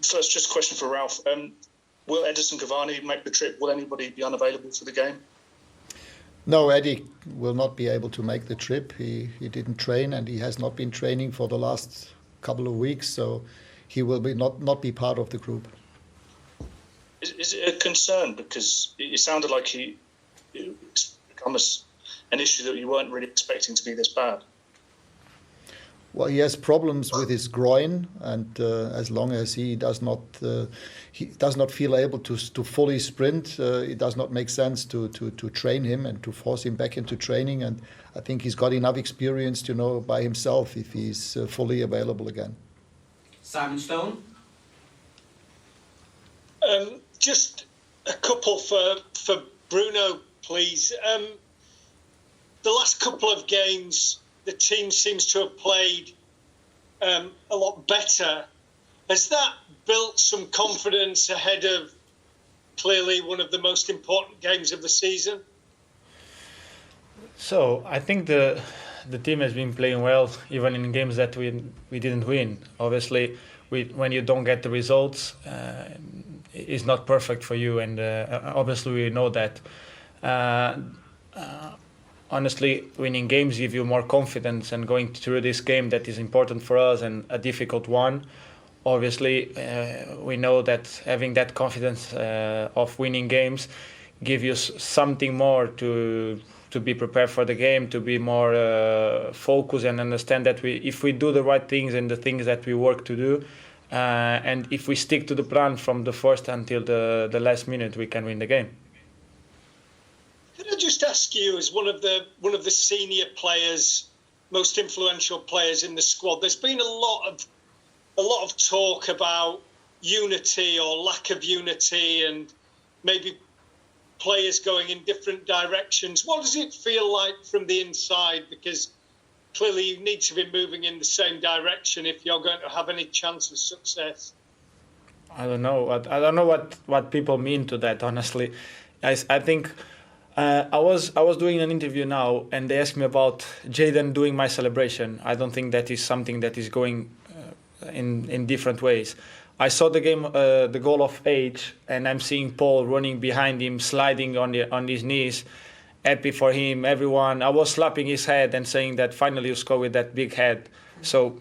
First, just a question for Ralf. Will Edison Cavani make the trip? Will anybody be unavailable for the game? No, Eddie will not be able to make the trip. He didn't train, and he has not been training for the last couple of weeks, so he will not be part of the group. Is it a concern? Because it sounded like it's become an issue that you weren't really expecting to be this bad. Well, he has problems with his groin, and as long as he does not feel able to fully sprint, it does not make sense to train him and to force him back into training. And I think he's got enough experience to know by himself if he's fully available again. Simon Stone. Just a couple for Bruno, please. The last couple of games, the team seems to have played a lot better. Has that built some confidence ahead of clearly one of the most important games of the season? So I think the team has been playing well, even in games that we didn't win. Obviously, when you don't get the results, it's not perfect for you, and obviously we know that. Honestly, winning games give you more confidence, and going through this game that is important for us and a difficult one. Obviously, we know that having that confidence of winning games give you something more to be prepared for the game, to be more focused and understand that if we do the right things and the things that we work to do, and if we stick to the plan from the first until the last minute, we can win the game. Could I just ask you, as one of the senior players, most influential players in the squad, there's been a lot of talk about unity or lack of unity, and maybe players going in different directions. What does it feel like from the inside? Because clearly you need to be moving in the same direction if you're going to have any chance of success. I don't know what people mean to that, honestly. I think I was doing an interview now, and they asked me about Jadon doing my celebration. I don't think that is something that is going in different ways. I saw the game, the goal of Age, and I'm seeing Paul running behind him, sliding on his knees, happy for him. Everyone, I was slapping his head and saying that finally you score with that big head. So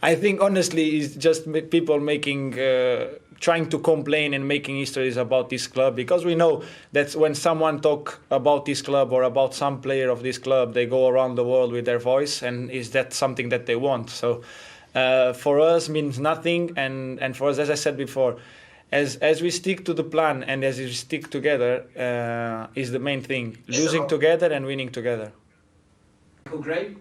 I think honestly it's just people trying to complain and making histories about this club, because we know that when someone talk about this club or about some player of this club, they go around the world with their voice, and is that something that they want? So for us means nothing, and for us, as I said before, as we stick to the plan and as we stick together is the main thing. Losing together and winning together. Michael Gray.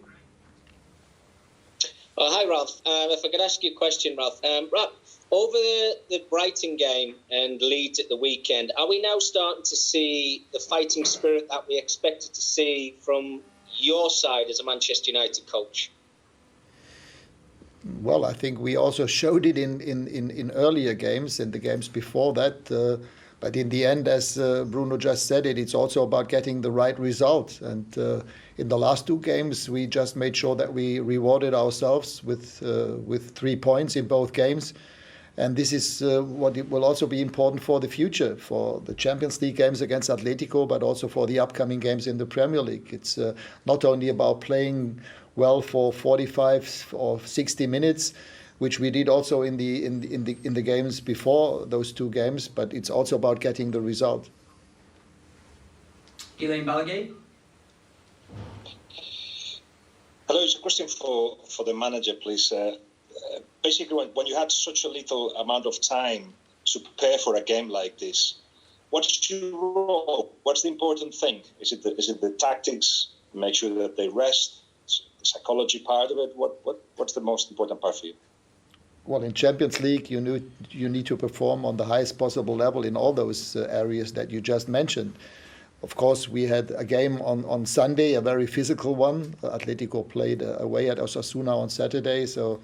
Hi, Ralf. If I could ask you a question, Ralf. Ralf, over the Brighton game and Leeds at the weekend, are we now starting to see the fighting spirit that we expected to see from your side as a Manchester United coach? Well, I think we also showed it in earlier games and the games before that. But in the end, as Bruno just said it's also about getting the right result. And in the last two games, we just made sure that we rewarded ourselves with 3 points in both games. And this is what it will also be important for the future, for the Champions League games against Atletico, but also for the upcoming games in the Premier League. It's not only about playing well for 45 or 60 minutes, which we did also in the games before those two games, but it's also about getting the result. Elaine Balaguer. Hello, it's a question for the manager, please. Basically, when you had such a little amount of time to prepare for a game like this, what's your role? What's the important thing? Is it the tactics? Make sure that they rest. The psychology part of it. What's the most important part for you? Well, in Champions League, you need to perform on the highest possible level in all those areas that you just mentioned. Of course, we had a game on Sunday, a very physical one. Atletico played away at Osasuna on Saturday, so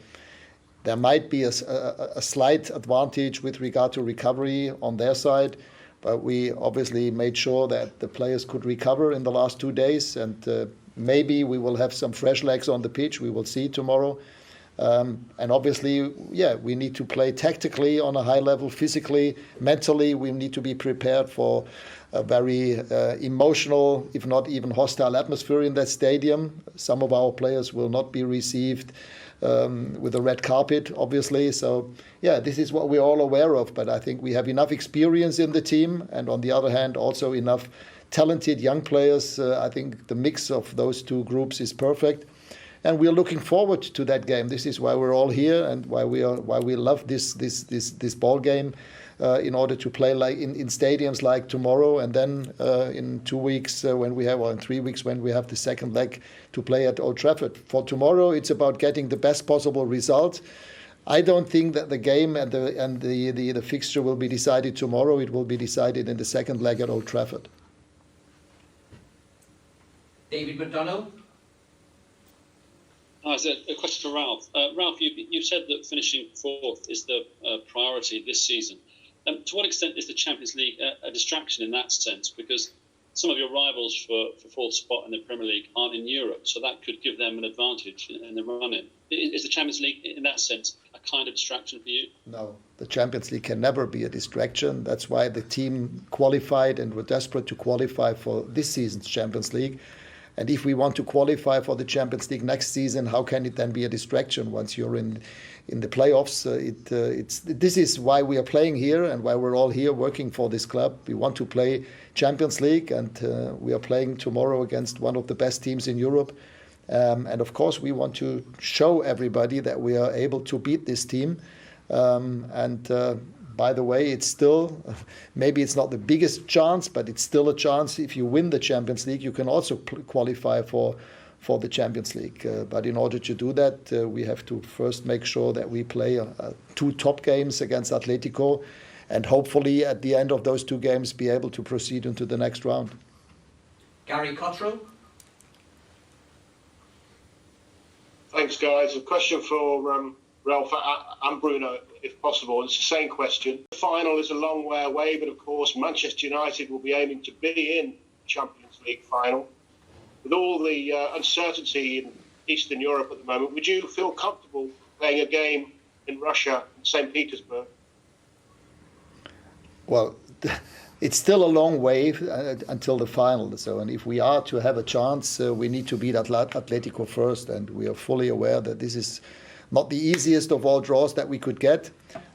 there might be a slight advantage with regard to recovery on their side, but we obviously made sure that the players could recover in the last 2 days, and maybe we will have some fresh legs on the pitch. We will see tomorrow. And obviously, yeah, we need to play tactically on a high level, physically, mentally. We need to be prepared for a very emotional, if not even hostile atmosphere in that stadium. Some of our players will not be received with a red carpet, obviously. So, yeah, this is what we're all aware of. But I think we have enough experience in the team, and on the other hand, also enough talented young players. I think the mix of those two groups is perfect. And we're looking forward to that game. This is why we're all here and why we love this ball game. In order to play like in stadiums like tomorrow, and then in 2 weeks or in 3 weeks when we have the second leg to play at Old Trafford. For tomorrow, it's about getting the best possible result. I don't think that the game and the fixture will be decided tomorrow. It will be decided in the second leg at Old Trafford. David McDonough. Hi, a question for Ralf. Ralf, you've said that finishing fourth is the priority this season. To what extent is the Champions League a distraction in that sense? Because some of your rivals for fourth spot in the Premier League aren't in Europe, so that could give them an advantage in the run-in. Is the Champions League, in that sense, a kind of distraction for you? No, the Champions League can never be a distraction. That's why the team qualified and were desperate to qualify for this season's Champions League. And if we want to qualify for the Champions League next season, how can it then be a distraction once you're in the playoffs? This is why we are playing here and why we're all here working for this club. We want to play Champions League, and we are playing tomorrow against one of the best teams in Europe. And of course, we want to show everybody that we are able to beat this team. By the way, it's still, maybe it's not the biggest chance, but it's still a chance. If you win the Champions League, you can also qualify for the Champions League. But in order to do that, we have to first make sure that we play 2 top games against Atletico, and hopefully at the end of those 2 games be able to proceed into the next round. Gary Cottrell. Thanks, guys. A question for Ralf and Bruno, if possible. It's the same question. The final is a long way away, but of course Manchester United will be aiming to be in the Champions League final. With all the uncertainty in Eastern Europe at the moment, would you feel comfortable playing a game in Russia, in St. Petersburg? Well, it's still a long way until the final. So, and if we are to have a chance, we need to beat Atletico first, and we are fully aware that this is not the easiest of all draws that we could get.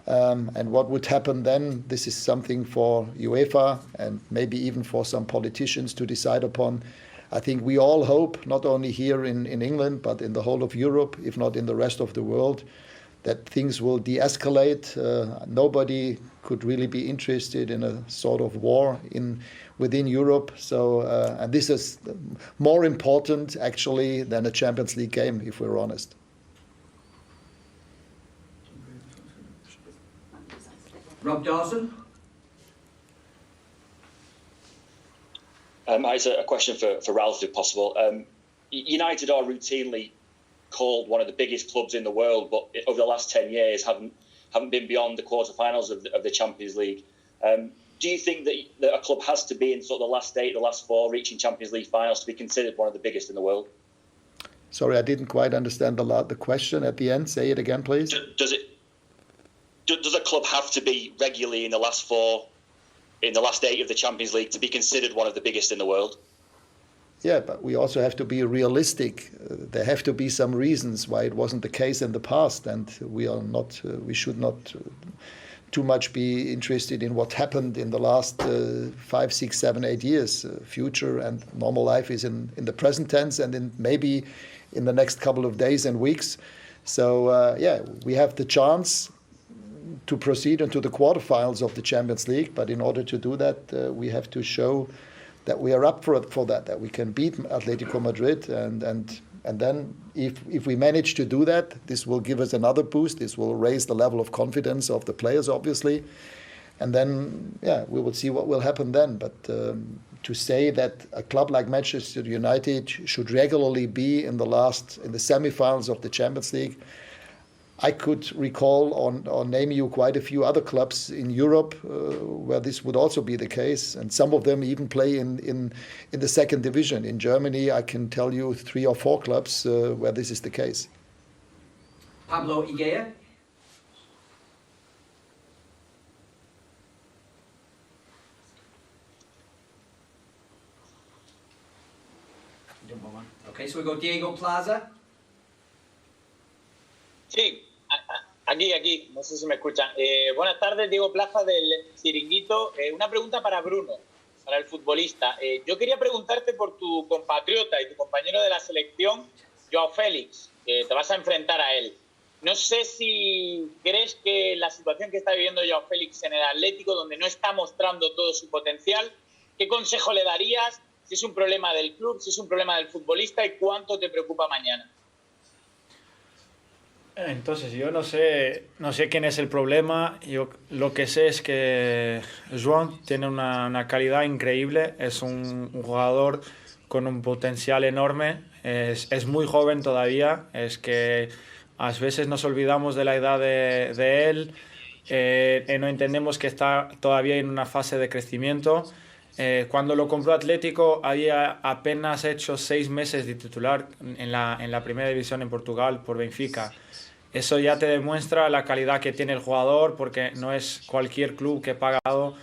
And what would happen then, this is something for UEFA and maybe even for some politicians to decide upon. I think we all hope, not only here in England, but in the whole of Europe, if not in the rest of the world, that things will de-escalate. Nobody could really be interested in a sort of war within Europe. So, and this is more important, actually, than a Champions League game, if we're honest. Rob Dawson. It's a question for Ralf, if possible. United are routinely called one of the biggest clubs in the world, but over the last 10 years haven't been beyond the quarterfinals of the Champions League. Do you think that a club has to be in sort of the last 8, the last 4, reaching Champions League finals to be considered one of the biggest in the world? Sorry, I didn't quite understand the question at the end. Say it again, please. Does a club have to be regularly in the last 4, in the last 8 of the Champions League to be considered one of the biggest in the world? Yeah, but we also have to be realistic. There have to be some reasons why it wasn't the case in the past, and we should not too much be interested in what happened in the last 5, 6, 7, 8 years. Future and normal life is in the present tense, and maybe in the next couple of days and weeks. So we have the chance to proceed into the quarterfinals of the Champions League, but in order to do that, we have to show that we are up for that we can beat Atletico Madrid, and then if we manage to do that, this will give us another boost. This will raise the level of confidence of the players, obviously, and then we will see what will happen then. But to say that a club like Manchester United should regularly be in the semi-finals of the Champions League, I could recall or name you quite a few other clubs in Europe where this would also be the case, and some of them even play in the second division. In Germany, I can tell you 3 or 4 clubs where this is the case. Pablo Higuera. Okay, so we go Diego Plaza. Sí, aquí, no sé si me escuchan. Buenas tardes, Diego Plaza del Chiringuito. Una pregunta para Bruno, para el futbolista. Yo quería preguntarte por tu compatriota y tu compañero de la selección, Joao Félix, que te vas a enfrentar a él. No sé si crees que la situación que está viviendo Joao Félix en el Atlético, donde no está mostrando todo su potencial, ¿qué consejo le darías? Si es un problema del club, si es un problema del futbolista y cuánto te preocupa mañana. Entonces, yo no sé quién es el problema. Yo lo que sé es que Joan tiene una calidad increíble. Es un jugador con un potencial enorme. Es muy joven todavía. Es que a veces nos olvidamos de la edad de él. No entendemos que está todavía en una fase de crecimiento. Cuando lo compró Atlético había apenas hecho 6 meses de titular en la primera división en Portugal por Benfica. Eso ya te demuestra la calidad que tiene el jugador, porque no es cualquier club que ha pagado,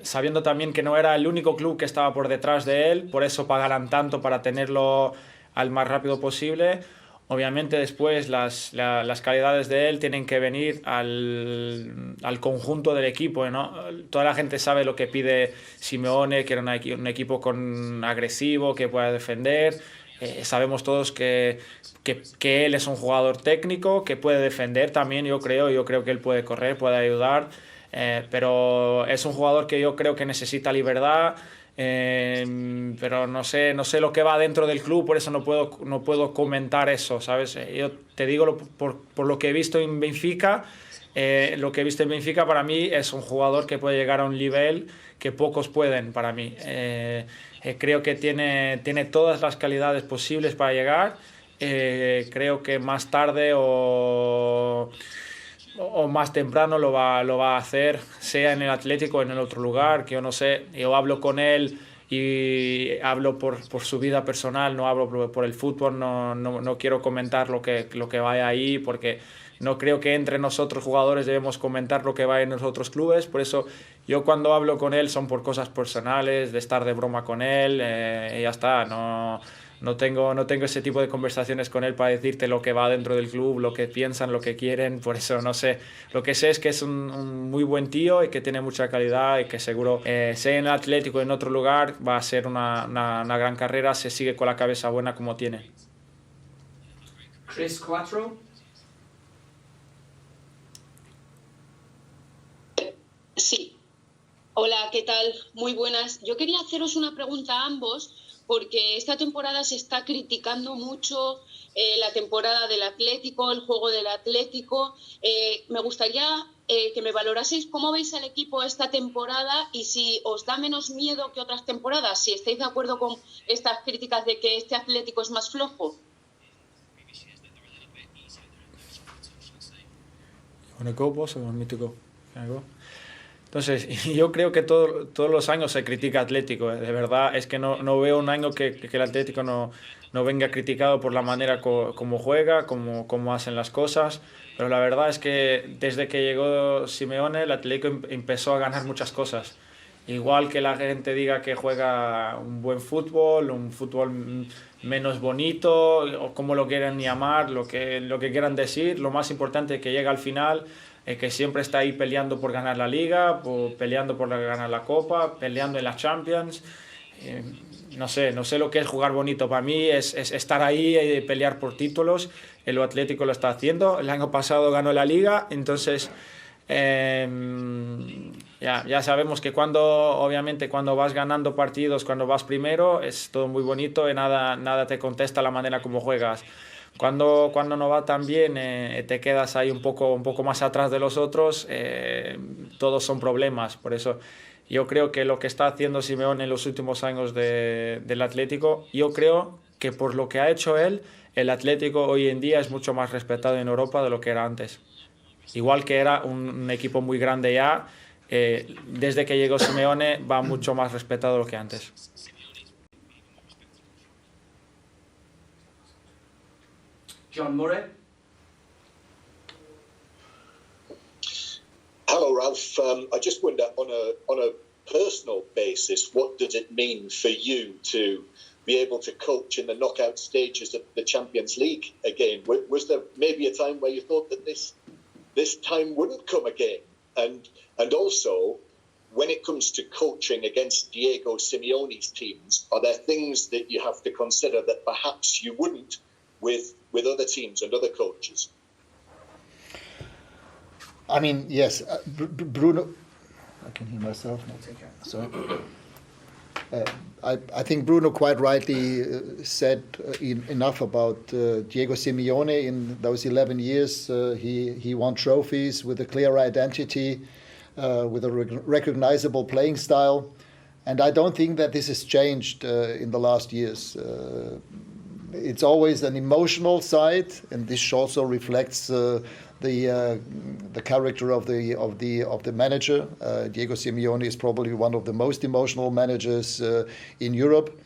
sabiendo también que no era el único club que estaba por detrás de él, por eso pagarán tanto para tenerlo al más rápido posible. Obviamente después las calidades de él tienen que venir al conjunto del equipo, ¿no? Toda la gente sabe lo que pide Simeone, que era un equipo agresivo, que pueda defender. Sabemos todos que él es un jugador técnico, que puede defender también, yo creo que él puede correr, puede ayudar, pero es un jugador que yo creo que necesita libertad. Pero no sé lo que va dentro del club, por eso no puedo comentar eso, ¿sabes? Yo te digo por lo que he visto en Benfica. Lo que he visto en Benfica para mí es un jugador que puede llegar a un nivel que pocos pueden para mí. Creo que tiene todas las calidades posibles para llegar. Creo que más tarde o más temprano lo va a hacer, sea en el Atlético o en el otro lugar, que yo no sé. Yo hablo con él y hablo por su vida personal, no hablo por el fútbol. No quiero comentar lo que vaya ahí, porque no creo que entre nosotros jugadores debemos comentar lo que va en los otros clubes. Por eso yo cuando hablo con él son por cosas personales, de estar de broma con él, y ya está. No tengo ese tipo de conversaciones con él para decirte lo que va dentro del club, lo que piensan, lo que quieren. Por eso no sé. Lo que sé es que es un muy buen tío y que tiene mucha calidad, y que seguro, sea en el Atlético o en otro lugar, va a ser una gran carrera. Se sigue con la cabeza buena como tiene. Chris Quattro. Sí. Hola, ¿qué tal? Muy buenas. Yo quería haceros una pregunta a ambos, porque esta temporada se está criticando mucho la temporada del Atlético, el juego del Atlético. Me gustaría que me valoraseis cómo veis al equipo esta temporada y si os da menos miedo que otras temporadas, si estáis de acuerdo con estas críticas de que este Atlético es más flojo. ¿Wanna go, boss, or want me to go? Can I go? Entonces, yo creo que todos los años se critica Atlético. De verdad, es que no veo un año que el Atlético no venga criticado por la manera como juega, como hacen las cosas. Pero la verdad es que desde que llegó Simeone, el Atlético empezó a ganar muchas cosas. Igual que la gente diga que juega un buen fútbol, un fútbol menos bonito, o como lo quieran llamar, lo que quieran decir, lo más importante es que llega al final, que siempre está ahí peleando por ganar la Liga, peleando por ganar la Copa, peleando en las Champions. No sé lo que es jugar bonito. Para mí es estar ahí y pelear por títulos. El Atlético lo está haciendo. El año pasado ganó la Liga, entonces ya sabemos que obviamente cuando vas ganando partidos, cuando vas primero, es todo muy bonito y nada te contesta la manera como juegas. Cuando no va tan bien, te quedas ahí un poco más atrás de los otros. Todos son problemas. Por eso yo creo que lo que está haciendo Simeone en los últimos años del Atlético, yo creo que por lo que ha hecho él, el Atlético hoy en día es mucho más respetado en Europa de lo que era antes. Igual que era un equipo muy grande ya, desde que llegó Simeone va mucho más respetado de lo que antes. John Murray. Ralf, I just wonder, on a personal basis, what does it mean for you to be able to coach in the knockout stages of the Champions League again? Was there maybe a time where you thought that this time wouldn't come again? And also, when it comes to coaching against Diego Simeone's teams, are there things that you have to consider that perhaps you wouldn't with other teams and other coaches? I mean, yes, Bruno. I can hear myself. Sorry. I think Bruno quite rightly said enough about Diego Simeone. In those 11 years, he won trophies with a clear identity, with a recognizable playing style. And I don't think that this has changed in the last years. It's always an emotional side, and this also reflects the character of the manager. Diego Simeone is probably one of the most emotional managers in Europe,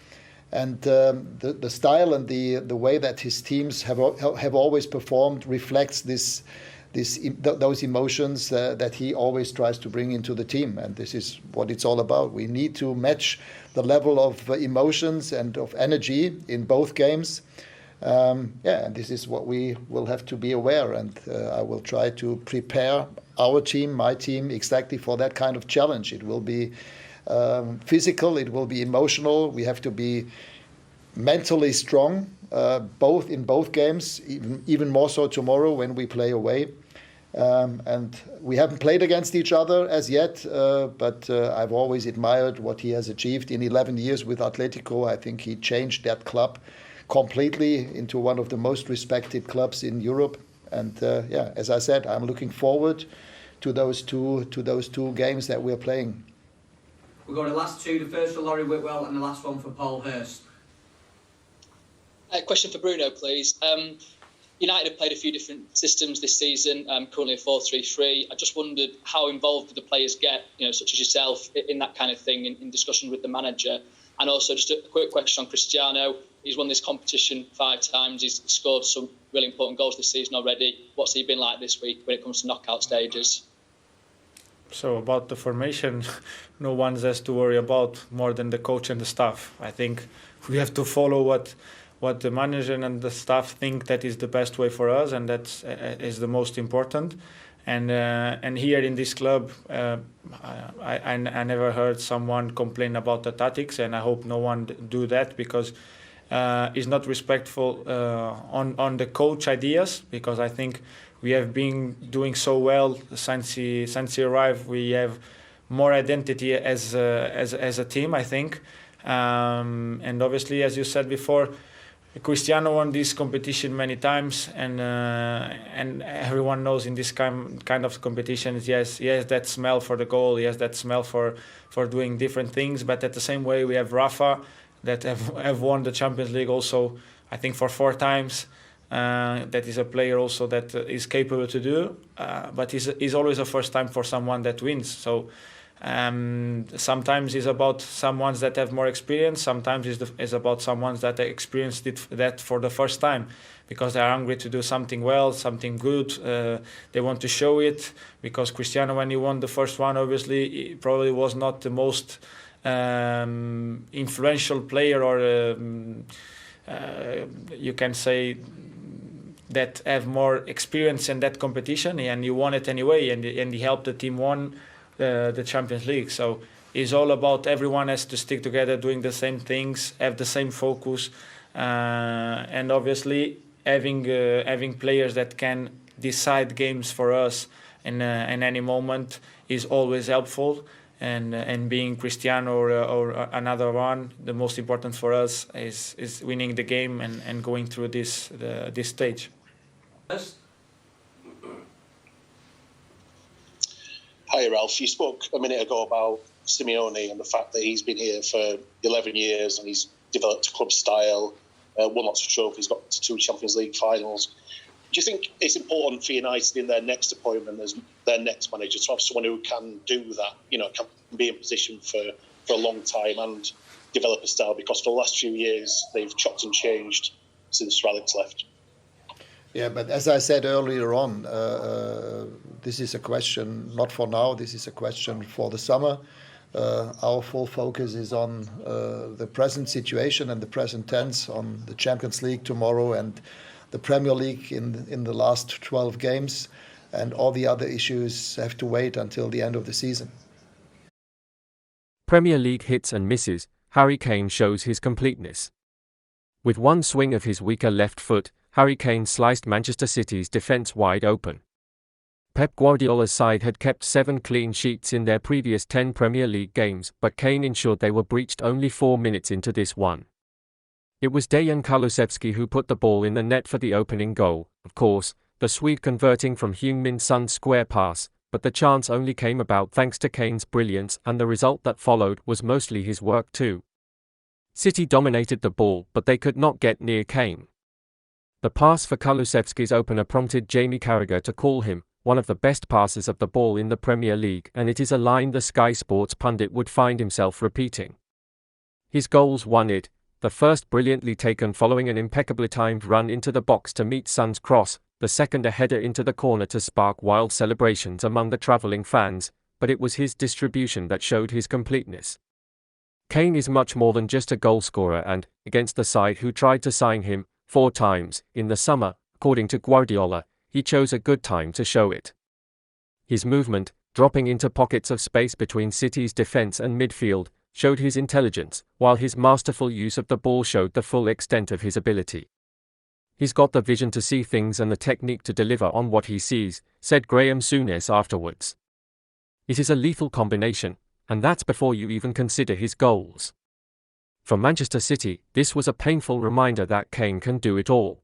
and the style and the way that his teams have always performed reflects those emotions that he always tries to bring into the team, and this is what it's all about. We need to match the level of emotions and of energy in both games. And this is what we will have to be aware, and I will try to prepare our team, my team, exactly for that kind of challenge. It will be physical, it will be emotional. We have to be mentally strong, in both games, even more so tomorrow when we play away. And we haven't played against each other as yet, but I've always admired what he has achieved in 11 years with Atletico. I think he changed that club completely into one of the most respected clubs in Europe. And as I said, I'm looking forward to those two games that we're playing. We'll go to the last two. The first for Laurie Whitwell and the last one for Paul Hurst. Question for Bruno, please. United have played a few different systems this season, currently a 4-3-3. I just wondered how involved do the players get, such as yourself, in that kind of thing, in discussion with the manager? And also just a quick question on Cristiano. He's won this competition 5 times. He's scored some really important goals this season already. What's he been like this week when it comes to knockout stages? So about the formation, no one has to worry about more than the coach and the staff. I think we have to follow what the manager and the staff think that is the best way for us, and that is the most important. And here in this club, I never heard someone complain about the tactics, and I hope no one do that, because it's not respectful on the coach ideas, because I think we have been doing so well since he arrived. We have more identity as a team, I think, and obviously, as you said before, Cristiano won this competition many times, and everyone knows in this kind of competitions, yes, he has that smell for the goal, he has that smell for doing different things. But at the same way, we have Rafa that have won the Champions League also, I think, for 4 times. That is a player also that is capable to do, but is always a first time for someone that wins. So sometimes it's about someone that have more experience. Sometimes it's about someone that experienced that for the first time, because they are hungry to do something well, something good. They want to show it, because Cristiano, when he won the first one, obviously he probably was not the most influential player, or you can say that have more experience in that competition, and he won it anyway, and he helped the team won the Champions League. So it's all about everyone has to stick together, doing the same things, have the same focus, and obviously having players that can decide games for us in any moment is always helpful. And being Cristiano or another one, the most important for us is winning the game and going through this stage. Hi, Ralf. You spoke a minute ago about Simeone and the fact that he's been here for 11 years and he's developed a club style, won lots of trophies, got to 2 Champions League finals. Do you think it's important for United in their next appointment as their next manager to have someone who can do that, can be in position for a long time and develop a style? Because for the last few years, they've chopped and changed since Rallick's left. Yeah, but as I said earlier on, this is a question not for now. This is a question for the summer. Our full focus is on the present situation and the present tense, on the Champions League tomorrow and the Premier League in the last 12 games, and all the other issues have to wait until the end of the season. Premier League hits and misses, Harry Kane shows his completeness. With one swing of his weaker left foot, Harry Kane sliced Manchester City's defence wide open. Pep Guardiola's side had kept 7 clean sheets in their previous 10 Premier League games, but Kane ensured they were breached only 4 minutes into this one. It was Dejan Kulusevski who put the ball in the net for the opening goal, of course, the Swede converting from Heung-min Son's square pass, but the chance only came about thanks to Kane's brilliance, and the result that followed was mostly his work too. City dominated the ball, but they could not get near Kane. The pass for Kulusevski's opener prompted Jamie Carragher to call him one of the best passers of the ball in the Premier League, and it is a line the Sky Sports pundit would find himself repeating. His goals won it, the first brilliantly taken following an impeccably timed run into the box to meet Son's cross, the second a header into the corner to spark wild celebrations among the travelling fans, but it was his distribution that showed his completeness. Kane is much more than just a goalscorer, and, against the side who tried to sign him 4 times in the summer, according to Guardiola, he chose a good time to show it. His movement, dropping into pockets of space between City's defence and midfield, showed his intelligence, while his masterful use of the ball showed the full extent of his ability. He's got the vision to see things and the technique to deliver on what he sees, said Graham Souness afterwards. It is a lethal combination, and that's before you even consider his goals. For Manchester City, this was a painful reminder that Kane can do it all.